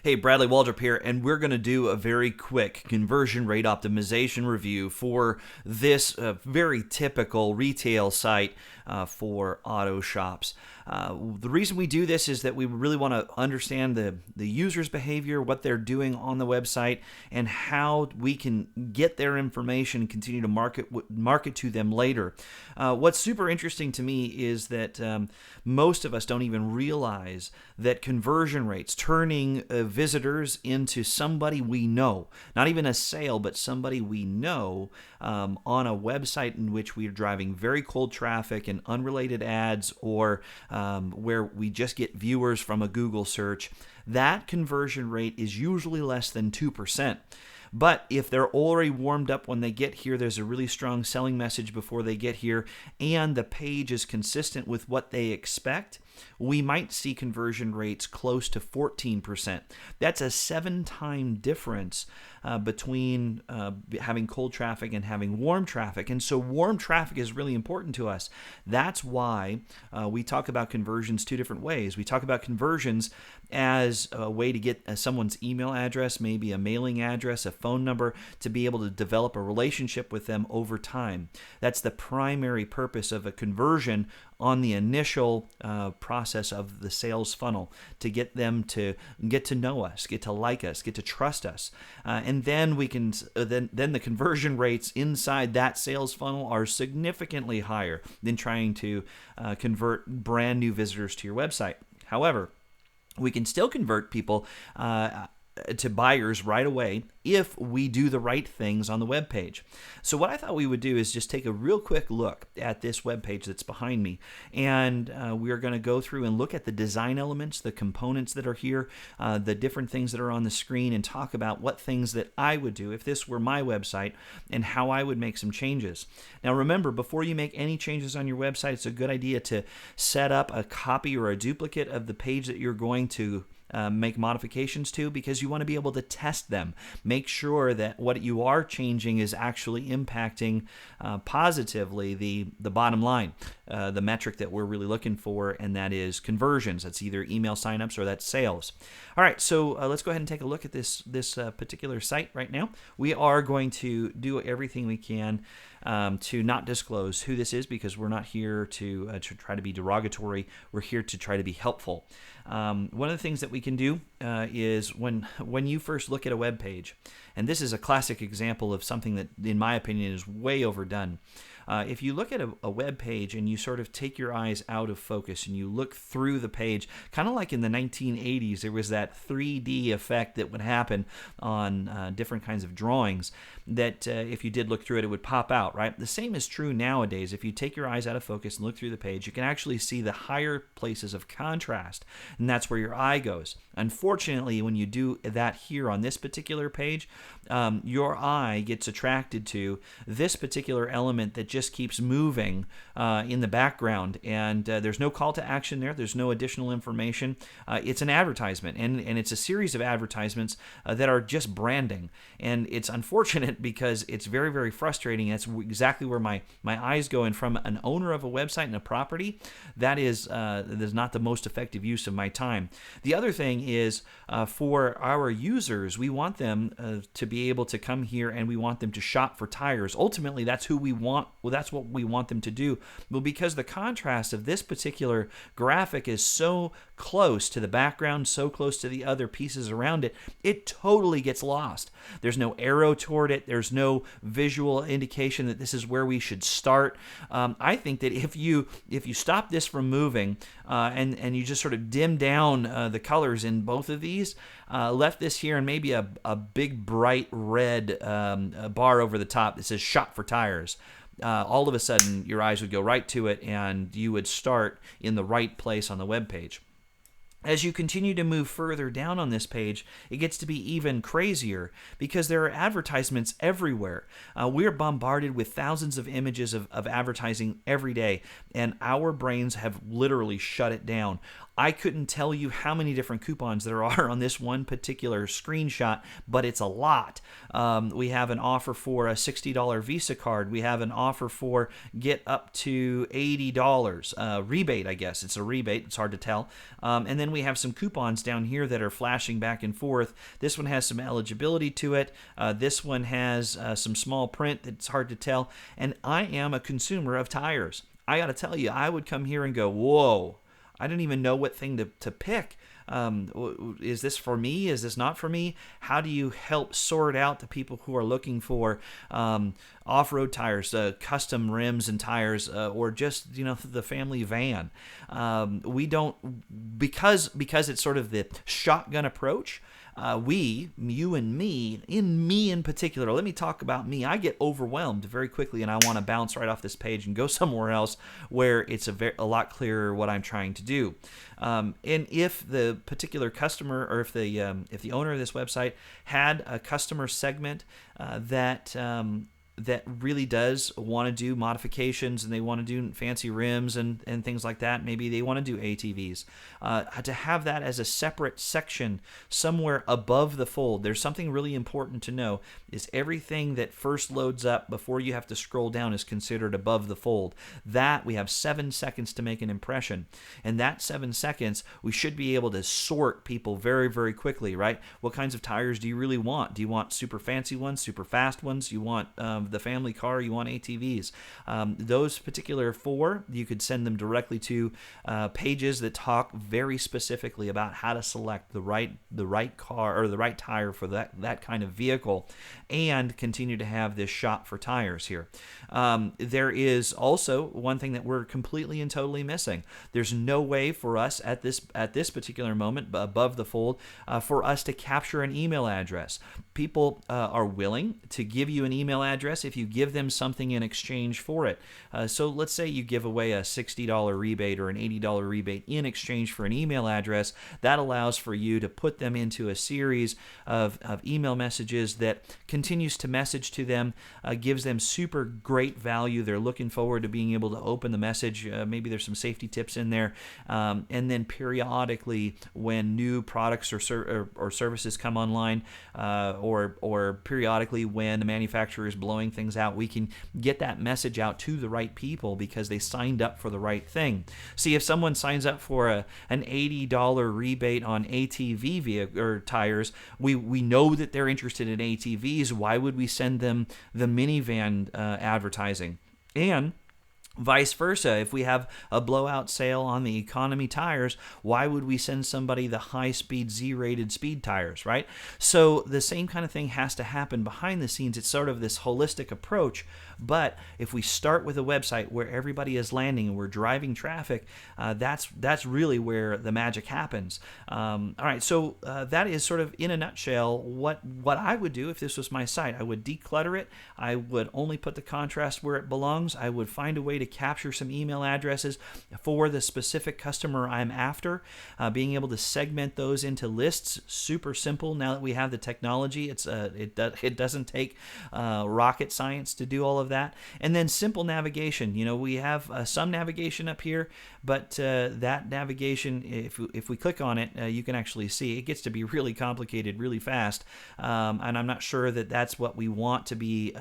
Hey, Bradley Waldrop here, and we're going to do a very quick conversion rate optimization review for this very typical retail site for auto shops. The reason we do this is that we really want to understand the user's behavior, what they're doing on the website, and how we can get their information and continue to market to them later. What's super interesting to me is that most of us don't even realize that conversion rates, turning visitors into somebody we know, not even a sale, but somebody we know on a website in which we are driving very cold traffic and unrelated ads, or where we just get viewers from a Google search, that conversion rate is usually less than 2%. But if they're already warmed up when they get here, there's a really strong selling message before they get here, and the page is consistent with what they expect, we might see conversion rates close to 14%. That's a 7-time difference between having cold traffic and having warm traffic. And so warm traffic is really important to us. That's why we talk about conversions two different ways. We talk about conversions as a way to get someone's email address, maybe a mailing address, a phone number, to be able to develop a relationship with them over time. That's the primary purpose of a conversion on the initial process of the sales funnel, to get them to get to know us, get to like us, get to trust us, and then we can then the conversion rates inside that sales funnel are significantly higher than trying to convert brand new visitors to your website. However, we can still convert people to buyers right away if we do the right things on the web page. So what I thought we would do is just take a real quick look at this web page that's behind me, and we're going to go through and look at the design elements, the components that are here, the different things that are on the screen, and talk about what things that I would do if this were my website and how I would make some changes. Now remember, before you make any changes on your website, it's a good idea to set up a copy or a duplicate of the page that you're going to make modifications to, because you want to be able to test them. Make sure that what you are changing is actually impacting positively the bottom line, the metric that we're really looking for, and that is conversions. That's either email signups or that's sales. All right, so let's go ahead and take a look at this particular site right now. We are going to do everything we can to not disclose who this is, because we're not here to try to be derogatory. We're here to try to be helpful. One of the things that we can do is when you first look at a web page, and this is a classic example of something that, in my opinion, is way overdone. If you look at a web page and you sort of take your eyes out of focus and you look through the page, kind of like in the 1980s, there was that 3D effect that would happen on different kinds of drawings that if you did look through it, it would pop out, right? The same is true nowadays. If you take your eyes out of focus and look through the page, you can actually see the higher places of contrast, and that's where your eye goes. Unfortunately, when you do that here on this particular page, your eye gets attracted to this particular element that just keeps moving in the background, and there's no call to action there. There's no additional information. It's an advertisement, and it's a series of advertisements that are just branding, and it's unfortunate because it's very, very frustrating. That's exactly where my eyes go, and from an owner of a website and a property, that is not the most effective use of my time. The other thing is for our users, we want them to be able to come here, and we want them to shop for tires. Ultimately, that's who we want. Well, that's what we want them to do. Well, because the contrast of this particular graphic is so close to the background, so close to the other pieces around it, it totally gets lost. There's no arrow toward it. There's no visual indication that this is where we should start. I think that if you stop this from moving and you just sort of dim down the colors in both of these, left this here and maybe a big bright red bar over the top that says shop for tires, all of a sudden your eyes would go right to it, and you would start in the right place on the web page. As you continue to move further down on this page, it gets to be even crazier because there are advertisements everywhere. We're bombarded with thousands of images of advertising every day, and our brains have literally shut it down. I couldn't tell you how many different coupons there are on this one particular screenshot, but it's a lot. We have an offer for a $60 Visa card. We have an offer for get up to $80 rebate, I guess. It's a rebate. It's hard to tell. And then we have some coupons down here that are flashing back and forth. This one has some eligibility to it. This one has some small print that's hard to tell. And I am a consumer of tires. I got to tell you, I would come here and go, whoa, I didn't even know what thing to pick. Is this for me? Is this not for me? How do you help sort out the people who are looking for off-road tires, custom rims and tires, or just the family van? We don't, because it's sort of the shotgun approach. You and me in particular, let me talk about me. I get overwhelmed very quickly, and I want to bounce right off this page and go somewhere else where it's a lot clearer what I'm trying to do. And if the particular customer, or if the owner of this website had a customer segment that really does want to do modifications, and they want to do fancy rims and things like that. Maybe they want to do ATVs. To have that as a separate section somewhere above the fold, there's something really important to know, is everything that first loads up before you have to scroll down is considered above the fold. That we have 7 seconds to make an impression. And that 7 seconds, we should be able to sort people very, very quickly, right? What kinds of tires do you really want? Do you want super fancy ones, super fast ones? You want the family car, you want ATVs. Those particular 4, you could send them directly to pages that talk very specifically about how to select the right car or the right tire for that kind of vehicle, and continue to have this shop for tires here. There is also one thing that we're completely and totally missing. There's no way for us at this particular moment above the fold for us to capture an email address. People are willing to give you an email address if you give them something in exchange for it. So let's say you give away a $60 rebate or an $80 rebate in exchange for an email address. That allows for you to put them into a series of email messages that continues to message to them, gives them super great value. They're looking forward to being able to open the message. Maybe there's some safety tips in there. And then periodically, when new products or services come online, or periodically when the manufacturer is blowing things out, we can get that message out to the right people because they signed up for the right thing. See, if someone signs up for an $80 rebate on ATV vehicle or tires, we know that they're interested in ATVs. Why would we send them the minivan advertising? And vice versa, if we have a blowout sale on the economy tires, why would we send somebody the high-speed Z-rated speed tires, right? So the same kind of thing has to happen behind the scenes. It's sort of this holistic approach, but if we start with a website where everybody is landing and we're driving traffic, that's really where the magic happens. All right, so that is sort of in a nutshell what I would do if this was my site. I would declutter it. I would only put the contrast where it belongs. I would find a way to capture some email addresses for the specific customer I'm after, being able to segment those into lists. Super simple now that we have the technology. It doesn't take rocket science to do all of that. And then simple navigation. We have some navigation up here, but that navigation, if we click on it, you can actually see it gets to be really complicated really fast. And I'm not sure that that's what we want to be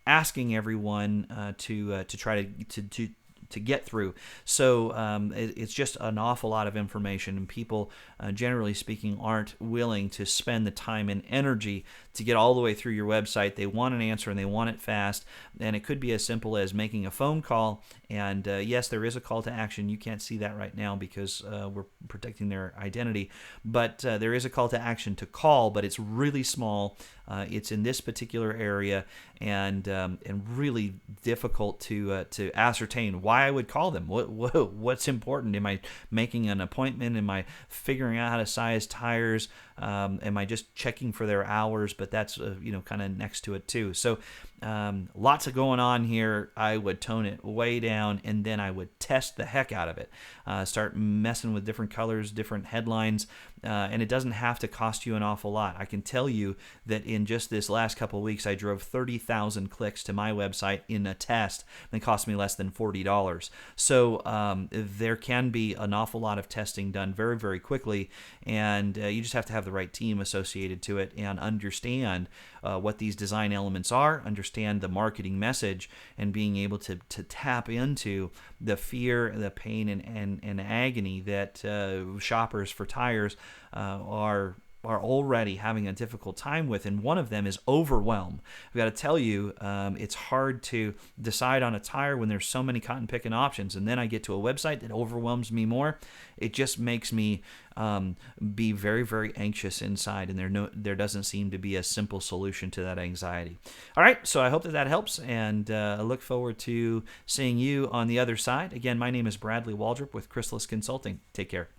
asking everyone to try to get through. So it's just an awful lot of information, and people, generally speaking, aren't willing to spend the time and energy to get all the way through your website. They want an answer, and they want it fast, and it could be as simple as making a phone call. And yes, there is a call to action. You can't see that right now because we're protecting their identity, but there is a call to action to call, but it's really small. It's in this particular area, and really difficult to ascertain why I would call them. What's important? Am I making an appointment? Am I figuring out how to size tires? Am I just checking for their hours? But that's kind of next to it too. So lots of going on here. I would tone it way down, and then I would test the heck out of it. Start messing with different colors, different headlines, and it doesn't have to cost you an awful lot. I can tell you that in just this last couple of weeks, I drove 30,000 clicks to my website in a test, and it cost me less than $40. So there can be an awful lot of testing done very, very quickly, and you just have to have the right team associated to it and understand understand what these design elements are, understand the marketing message, and being able to tap into the fear, the pain, and agony that shoppers for tires are already having a difficult time with, and one of them is overwhelm. I've got to tell you, it's hard to decide on a tire when there's so many cotton picking options, and then I get to a website that overwhelms me more. It just makes me be very, very anxious inside, and there doesn't seem to be a simple solution to that anxiety. All right, so I hope that helps, and I look forward to seeing you on the other side. Again, my name is Bradley Waldrop with Chrysalis Consulting. Take care.